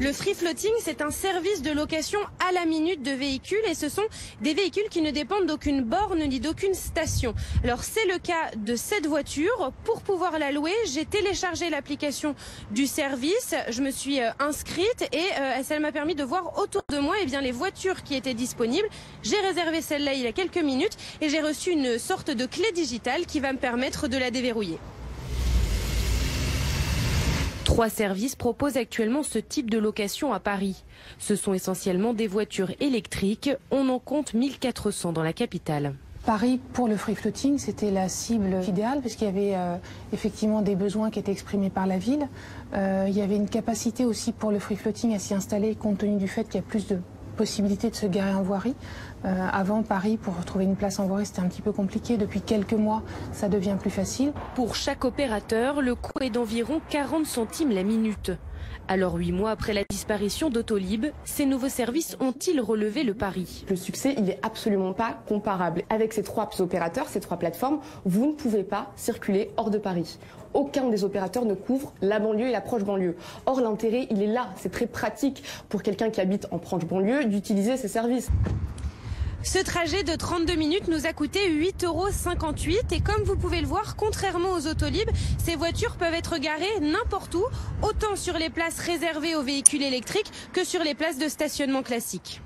Le free floating, c'est un service de location à la minute de véhicules et ce sont des véhicules qui ne dépendent d'aucune borne ni d'aucune station. Alors c'est le cas de cette voiture. Pour pouvoir la louer, j'ai téléchargé l'application du service, je me suis inscrite et ça m'a permis de voir autour de moi les voitures qui étaient disponibles. J'ai réservé celle-là il y a quelques minutes et j'ai reçu une sorte de clé digitale qui va me permettre de la déverrouiller. 3 services proposent actuellement ce type de location à Paris. Ce sont essentiellement des voitures électriques. On en compte 1400 dans la capitale. Paris, pour le free floating, c'était la cible idéale parce qu'il y avait effectivement des besoins qui étaient exprimés par la ville. Il y avait une capacité aussi pour le free floating à s'y installer compte tenu du fait qu'il y a plus de possibilités de se garer en voirie. Avant, Paris, pour retrouver une place en voirie, c'était un petit peu compliqué. Depuis quelques mois, ça devient plus facile. Pour chaque opérateur, le coût est d'environ 40 centimes la minute. Alors 8 mois après la disparition d'Autolib, ces nouveaux services ont-ils relevé le pari? Le succès, il n'est absolument pas comparable. Avec ces 3 opérateurs, ces 3 plateformes, vous ne pouvez pas circuler hors de Paris. Aucun des opérateurs ne couvre la banlieue et la proche banlieue. Or, l'intérêt, il est là. C'est très pratique pour quelqu'un qui habite en proche banlieue d'utiliser ces services. Ce trajet de 32 minutes nous a coûté 8,58 € et comme vous pouvez le voir, contrairement aux Autolib, ces voitures peuvent être garées n'importe où, autant sur les places réservées aux véhicules électriques que sur les places de stationnement classiques.